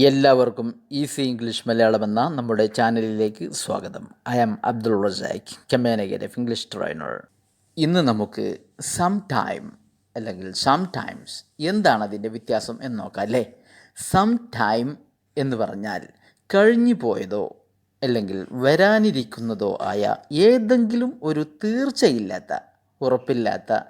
എല്ലാവർക്കും easy English Malayalam എന്ന നമ്മുടെ ചാനലിലേക്ക് സ്വാഗതം. I am Abdul Razak, communicative English trainer. ഇന്ന് നമുക്ക് സം ടൈം അല്ലെങ്കിൽ സം ടൈംസ് എന്താണ് അതിൻ്റെ വ്യത്യാസം എന്ന് നോക്കാം അല്ലേ. സം ടൈം എന്ന് പറഞ്ഞാൽ കഴിഞ്ഞു പോയതോ അല്ലെങ്കിൽ വരാനിരിക്കുന്നതോ ആയ ഏതെങ്കിലും ഒരു തീർച്ചയില്ലാത്ത, ഉറപ്പില്ലാത്ത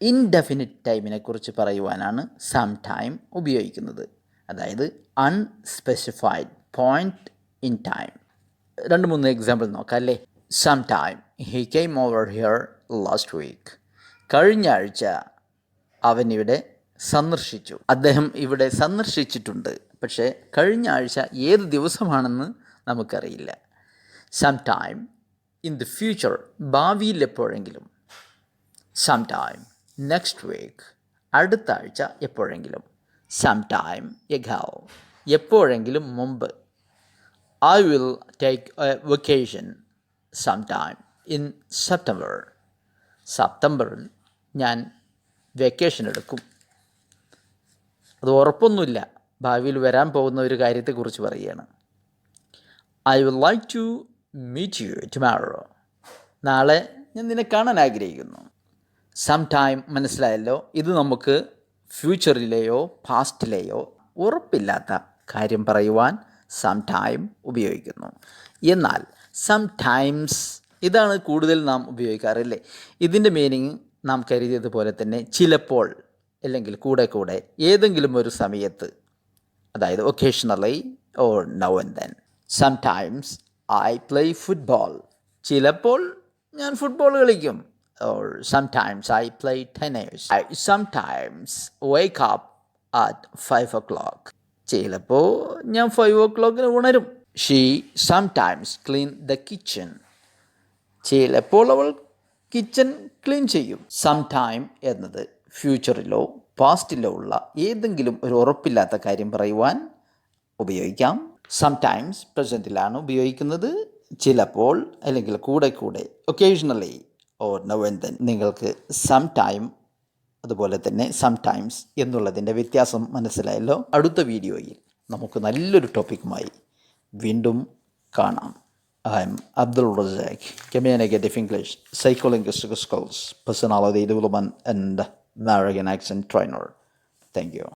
ഇൻഡെഫിനിറ്റ് ടൈമിനെ കുറിച്ച് പറയുവാനാണ് സം ടൈം ഉപയോഗിക്കുന്നത്. അതായത് unspecified point in time. 2-3 example നോക്കാം അല്ലേ. Some time he came over here last week. കഴിഞ്ഞ ആഴ്ച അവൻ ഇവിടെ സന്ദർശിച്ചു. അദ്ദേഹം ഇവിടെ സന്ദർശിച്ചിട്ടുണ്ട്, പക്ഷേ കഴിഞ്ഞ ആഴ്ച ഏത് ദിവസമാണെന്ന് നമുക്കറിയില്ല. Some time in the future, ഭാവിയിൽ എപ്പോഴെങ്കിലും. സം ടൈം നെക്സ്റ്റ് വീക്ക്, അടുത്ത ആഴ്ച എപ്പോഴെങ്കിലും. സം ടൈം എഗോ, എപ്പോഴെങ്കിലും മുമ്പ്. I will take a vacation some time in September. സെപ്റ്റംബറിൽ ഞാൻ വെക്കേഷൻ എടുക്കും. അത് ഉറപ്പൊന്നുമില്ല, ഭാവിയിൽ വരാൻ പോകുന്ന ഒരു കാര്യത്തെക്കുറിച്ച് പറയുകയാണ്. I will like to meet you tomorrow. നാളെ ഞാൻ നിന്നെ കാണാൻ ആഗ്രഹിക്കുന്നു. സം ടൈം മനസ്സിലായല്ലോ. ഇത് നമുക്ക് ഫ്യൂച്ചറിലെയോ പാസ്റ്റിലെയോ ഉറപ്പില്ലാത്ത കാര്യം പറയുവാൻ സം ടൈം ഉപയോഗിക്കുന്നു. എന്നാൽ സം ടൈംസ് ഇതാണ് കൂടുതൽ നാം ഉപയോഗിക്കാറില്ലേ. ഇതിൻ്റെ മീനിങ് നാം കരുതിയതുപോലെ തന്നെ ചിലപ്പോൾ അല്ലെങ്കിൽ കൂടെ കൂടെ ഏതെങ്കിലും ഒരു സമയത്ത്, അതായത് occasionally or now and then. Some times I play football. ചിലപ്പോൾ ഞാൻ ഫുട്ബോൾ കളിക്കും. Or sometimes I play tennis. I sometimes wake up at 5 o'clock. ചിലപ്പോൾ ഞാൻ 5 o'clock ഉണരും. She sometimes clean the kitchen. ചിലപ്പോൾ അവൾ കിച്ചൺ ക്ലീൻ ചെയ്യും. സം ടൈം എന്നത് ഫ്യൂച്ചറിലോ പാസ്റ്റിലോ ഉള്ള ഏതെങ്കിലും ഒരു ഉറപ്പില്ലാത്ത കാര്യം പറയുവാൻ ഉപയോഗിക്കാം. സംടൈംസ് പ്രസൻറ്റിലാണ് ഉപയോഗിക്കുന്നത്. ചിലപ്പോൾ അല്ലെങ്കിൽ കൂടെ കൂടെ occasionally or now and then. നിങ്ങൾക്ക് സം ടൈം അതുപോലെ തന്നെ സം ടൈംസ് എന്നുള്ളതിൻ്റെ വ്യത്യാസം മനസ്സിലായല്ലോ. അടുത്ത വീഡിയോയിൽ നമുക്ക് നല്ലൊരു ടോപ്പിക്കുമായി വീണ്ടും കാണാം. I M Abdul Razak, communicative English psycholinguistic skills, personality development and American accent trainer. Thank you.